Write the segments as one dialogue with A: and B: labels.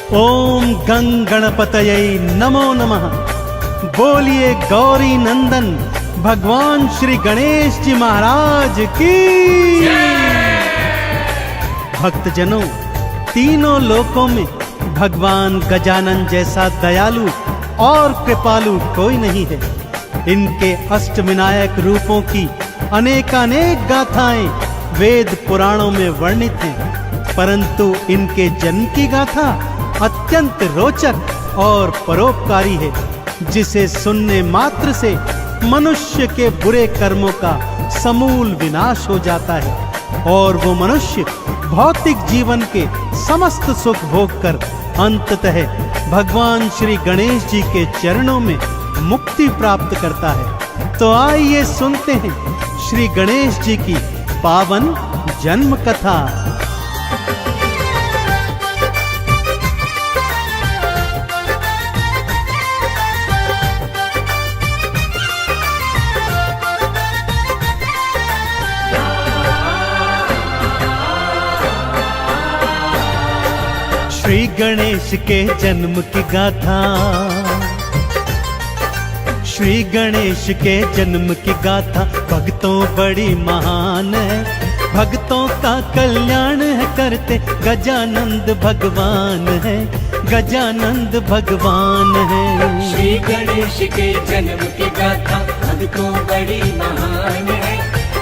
A: ओम गंग गणपतये नमो नमः। बोलिए गौरी नंदन भगवान श्री गणेश जी महाराज की। भक्तजनों, तीनों लोकों में भगवान गजानन जैसा दयालु और कृपालु कोई नहीं है। इनके अष्टविनायक रूपों की अनेकानेक गाथाएं वेद पुराणों में वर्णित हैं, परंतु इनके जन्म की गाथा अत्यंत रोचक और परोपकारी है, जिसे सुनने मात्र से मनुष्य के बुरे कर्मों का समूल विनाश हो जाता है और वो मनुष्य भौतिक जीवन के समस्त सुख भोग कर अंततः भगवान श्री गणेश जी के चरणों में मुक्ति प्राप्त करता है। तो आइए सुनते हैं श्री गणेश जी की पावन जन्म कथा। श्री गणेश के जन्म की गाथा। श्री गणेश के जन्म की गाथा भक्तों बड़ी महान है, भक्तों का कल्याण है करते गजानंद भगवान है, गजानंद भगवान है।
B: श्री गणेश के जन्म की गाथा भक्तों बड़ी महान है,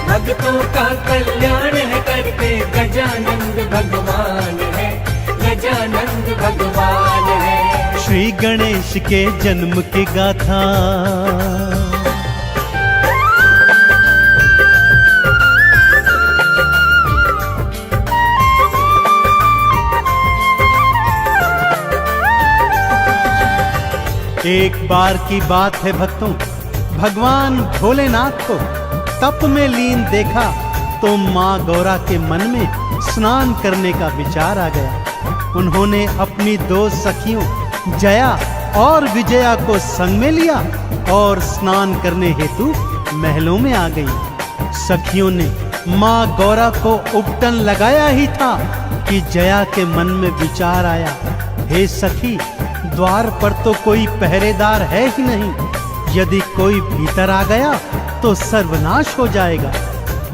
B: भक्तों का कल्याण है करते गजानंद भगवान है, गजानंद भगवान है।
A: श्री गणेश के जन्म की गाथा। एक बार की बात है भक्तों, भगवान भोलेनाथ को तप में लीन देखा तो माँ गौरा के मन में स्नान करने का विचार आ गया। उन्होंने अपनी दो सखियों जया और विजया को संग में लिया और स्नान करने हेतु महलों में आ गई। सखियों ने माँ गौरा को उपटन लगाया ही था कि जया के मन में विचार आया, हे सखी, द्वार पर तो कोई पहरेदार है ही नहीं, यदि कोई भीतर आ गया तो सर्वनाश हो जाएगा।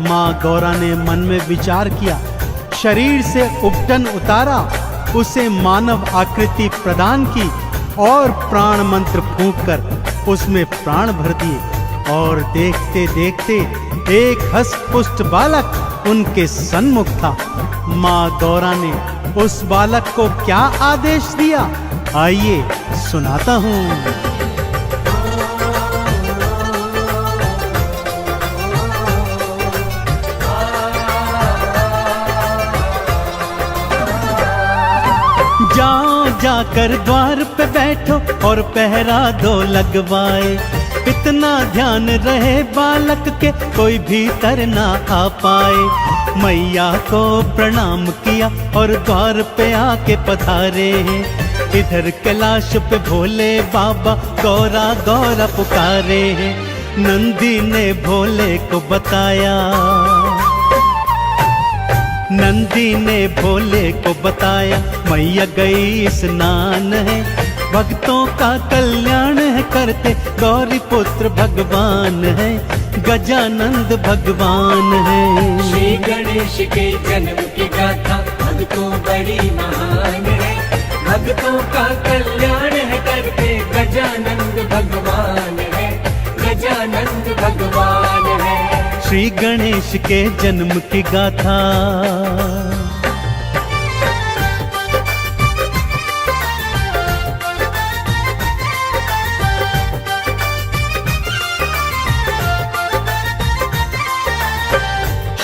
A: माँ गौरा ने मन में विचार किया, शरीर से उपटन उतारा, उसे मानव आकृति प्रदान की और प्राण मंत्र फूंककर उसमें प्राण भर दिए और देखते देखते एक हष्ट-पुष्ट बालक उनके सन्मुख था। माँ गौरा ने उस बालक को क्या आदेश दिया, आइए सुनाता हूँ। जाकर द्वार पे बैठो और पहरा दो लगवाए, इतना ध्यान रहे बालक के कोई भीतर ना आ पाए। मैया को प्रणाम किया और द्वार पे आके पधारे, इधर कैलाश पे भोले बाबा गौरा गौरा पुकारे। नंदी ने भोले को बताया, नंदी ने भोले को बताया, मैया गई स्नान है, भक्तों का कल्याण है करते गौरी पुत्र भगवान है, गजानंद भगवान है।
B: श्री गणेश के जन्म की गाथा भक्तों बड़ी महान है, भक्तों का कल्याण है करते गजानंद भगवान है, गजानंद भगवान है।
A: श्री गणेश के जन्म की गाथा।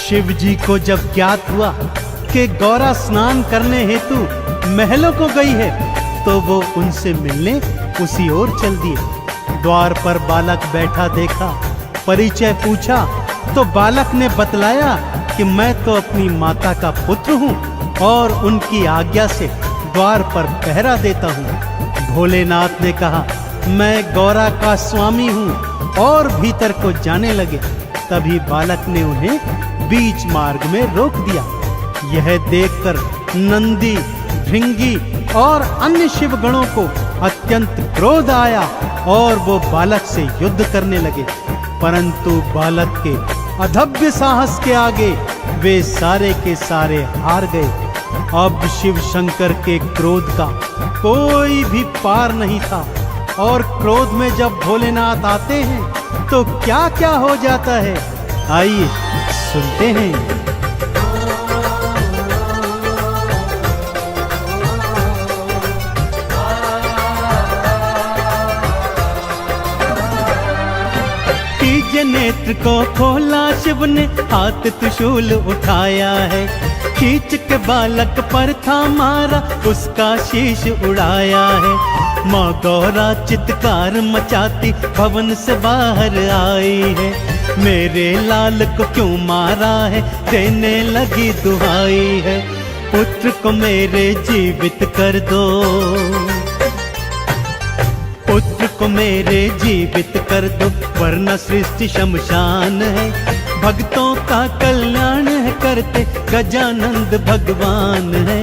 A: शिव जी को जब ज्ञात हुआ कि गौरा स्नान करने हेतु महलों को गई है, तो वो उनसे मिलने उसी ओर चल दिए। द्वार पर बालक बैठा देखा, परिचय पूछा तो बालक ने बतलाया कि मैं तो अपनी माता का पुत्र हूँ और उनकी आज्ञा से द्वार पर पहरा देता हूँ। भोलेनाथ ने कहा, मैं गौरा का स्वामी हूँ और भीतर को जाने लगे। तभी बालक ने उन्हें बीच मार्ग में रोक दिया। यह देखकर नंदी, भृंगी और अन्य शिव गणों को अत्यंत क्रोध आया और वो बालक से युद्ध करने लगे, परंतु बालक के अधभ्य साहस के आगे वे सारे के सारे हार गए। अब शिव शंकर के क्रोध का कोई भी पार नहीं था, और क्रोध में जब भोलेनाथ आते हैं तो क्या क्या हो जाता है, आइए सुनते हैं। तीजे नेत्र को खोला शिव ने, हाथ त्रिशूल उठाया है, खींच के बालक पर था मारा, उसका शीश उड़ाया है। माँ गौरा चित्कार मचाती भवन से बाहर आई है, मेरे लाल को क्यों मारा है, देने लगी दुहाई है। पुत्र को मेरे जीवित कर दो, पुत्र को मेरे जीवित कर दो, वरना सृष्टि शमशान है। भक्तों का कल्याण है करते गजानंद भगवान है,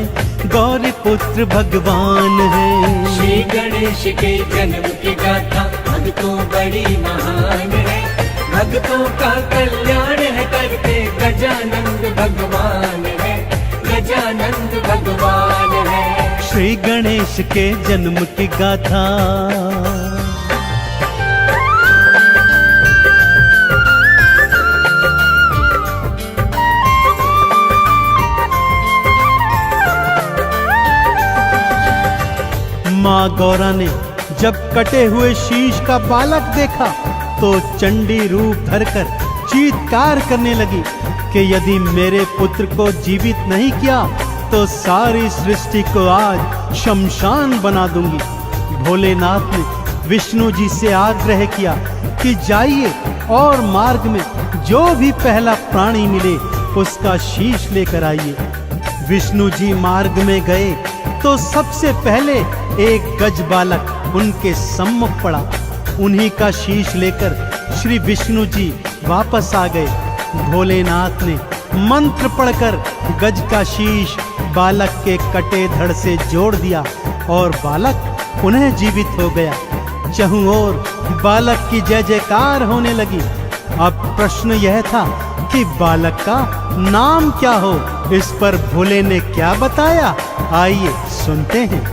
A: गौरी पुत्र भगवान है।
B: श्री गणेश के जन्म की गाथा भक्तों बड़ी महान है, भक्तों का कल्याण है करते गजानंद भगवान है, गजानंद भगवान है।
A: श्री गणेश के जन्म की गाथा। माँ गौरा ने जब कटे हुए शीश का बालक देखा तो चंडी रूप धरकर चीत्कार करने लगी कि यदि मेरे पुत्र को जीवित नहीं किया तो सारी सृष्टि को आज शमशान बना दूंगी। भोलेनाथ ने विष्णु जी से आग्रह किया कि जाइए और मार्ग में जो भी पहला प्राणी मिले उसका शीश लेकर आइए। विष्णु जी मार्ग में गए तो सबसे पहले एक गज बालक उनके सम्मुख पड़ा। उन्हीं का शीश लेकर श्री विष्णु जी वापस आ गए। भोलेनाथ ने मंत्र पढ़कर गज का शीश बालक के कटे धड़ से जोड़ दिया और बालक पुनः जीवित हो गया। चहुं ओर बालक की जय जयकार होने लगी। अब प्रश्न यह था कि बालक का नाम क्या हो। इस पर भोले ने क्या बताया, आइए सुनते हैं।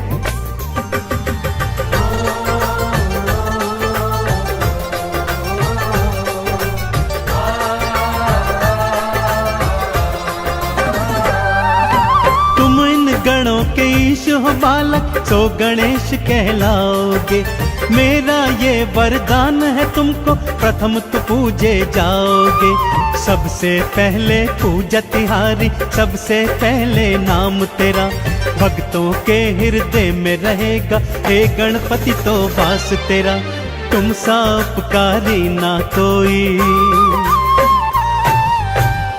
A: तुम इन गणों के ईश हो बालक, सो गणेश कहलाओगे। मेरा ये वरदान है तुमको, प्रथम तो पूजे जाओगे। सबसे पहले पूजा तिहारी, सबसे पहले नाम तेरा भक्तों के हृदय में रहेगा। हे गणपति तो वास तेरा, तुम सा उपकारी ना कोई,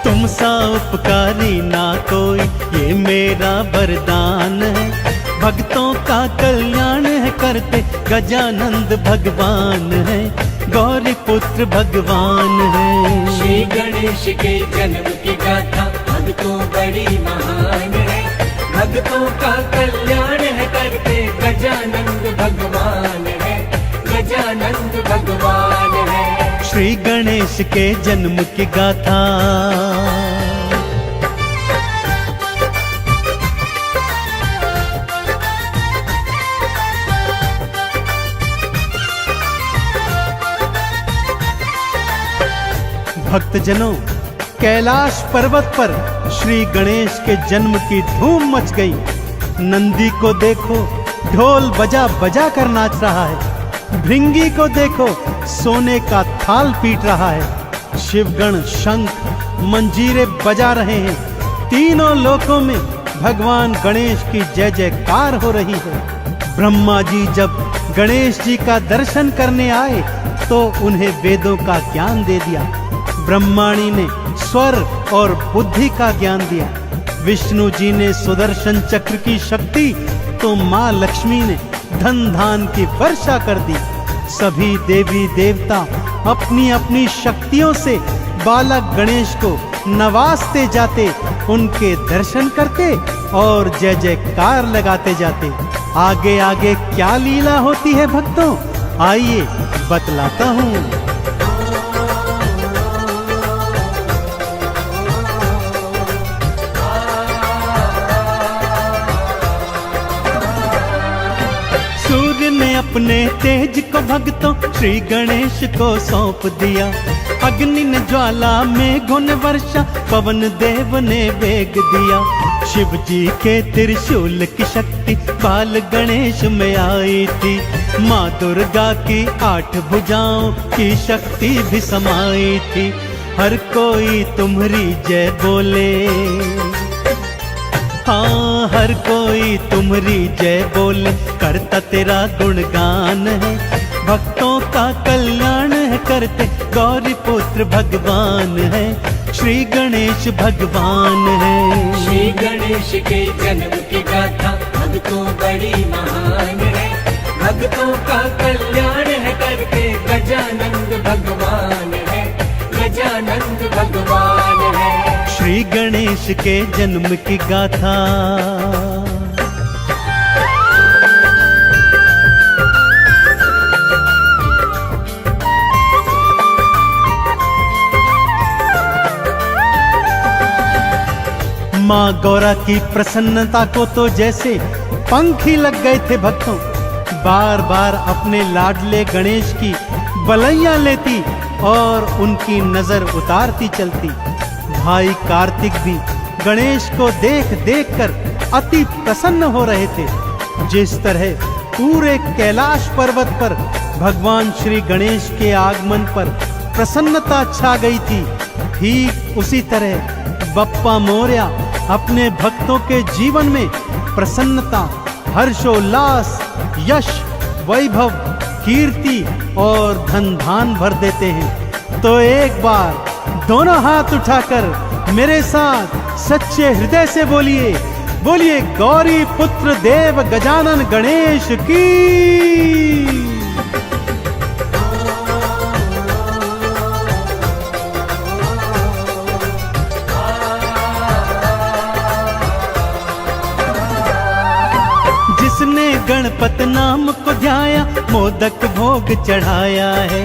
A: तुम सा उपकारी ना कोई, ये मेरा वरदान है। भक्तों का कल्याण है करते गजानंद भगवान है, गौरी पुत्र भगवान है।
B: श्री गणेश के जन्म की गाथा भक्तों बड़ी महान है, भक्तों का कल्याण है करते गजानंद भगवान है, गजानंद भगवान है।
A: श्री गणेश के जन्म की गाथा। भक्तजनों, कैलाश पर्वत पर श्री गणेश के जन्म की धूम मच गई। नंदी को देखो ढोल बजा बजा कर नाच रहा है, भृंगी को देखो सोने का थाल पीट रहा है। शिवगण शंख मंजीरे बजा रहे हैं। तीनों लोकों में भगवान गणेश की जय जयकार हो रही है। ब्रह्मा जी जब गणेश जी का दर्शन करने आए तो उन्हें वेदों का ज्ञान दे दिया। ब्रह्माणी ने स्वर और बुद्धि का ज्ञान दिया। विष्णु जी ने सुदर्शन चक्र की शक्ति, तो माँ लक्ष्मी ने धन धान की वर्षा कर दी। सभी देवी देवता अपनी अपनी शक्तियों से बालक गणेश को नवाजते जाते, उनके दर्शन करते और जय जयकार लगाते जाते। आगे आगे क्या लीला होती है भक्तों, आइए बतलाता हूँ। सूर्य ने अपने तेज को भक्तों श्री गणेश को सौंप दिया। अग्नि ने ज्वाला, मेघों ने वर्षा, पवन देव ने वेग दिया। शिव जी के त्रिशूल की शक्ति बाल गणेश में आई थी। माँ दुर्गा की 8 भुजाओं की शक्ति भी समाई थी। हर कोई तुम्हारी जय बोले, हाँ हर कोई तुम्हारी जय बोले, करता तेरा गुणगान है। भक्तों का कल्याण है करते, गौरी पुत्र भगवान है, श्री गणेश भगवान है।
B: श्री गणेश के जन्म की गाथा भक्तों बड़ी महान है। भक्तों का कल्याण है करते, गजानंद भगवान है, गजानंद भगवान है।
A: श्री गणेश के जन्म की गाथा। माँ गौरा की प्रसन्नता को तो जैसे पंख ही लग गए थे भक्तों। बार बार अपने लाडले गणेश की बलैया लेती और उनकी नजर उतारती चलती। भाई कार्तिक भी गणेश को देख देख कर अति प्रसन्न हो रहे थे। जिस तरह पूरे कैलाश पर्वत पर भगवान श्री गणेश के आगमन पर प्रसन्नता छा गई थी, ठीक उसी तरह बप्पा मोरया अपने भक्तों के जीवन में प्रसन्नता, हर्षोल्लास, यश, वैभव, कीर्ति और धन धान भर देते हैं। तो एक बार दोनों हाथ उठाकर मेरे साथ सच्चे हृदय से बोलिए, बोलिए गौरी पुत्र देव गजानन गणेश की। जिसने गणपत नाम को ध्याया, मोदक भोग चढ़ाया है।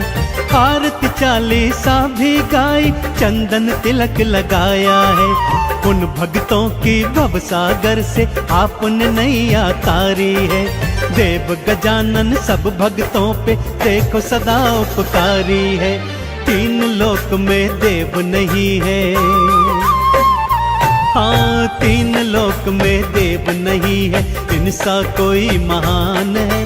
A: आरती चालीसा भी गाई, चंदन तिलक लगाया है। उन भक्तों की भव सागर से आपने नैया तारी है। देव गजानन सब भक्तों पे देखो सदा उपकारी है। 3 लोक में देव नहीं है, हाँ 3 लोक में देव नहीं है, इनसा कोई महान है।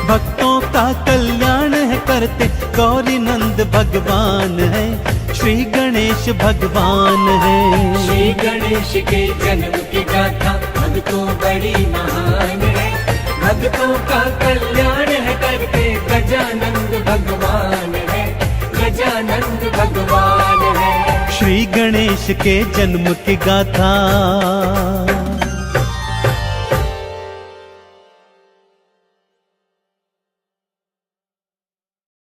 A: भक्तों का कल्याण है करते, गौरी नंद भगवान है, श्री गणेश भगवान है।
B: श्री गणेश के जन्म की गाथा भक्तों बड़ी महान है। भक्तों का कल्याण है करते, गजानंद भगवान है, गजानंद भगवान है।
A: श्री गणेश के जन्म की गाथा।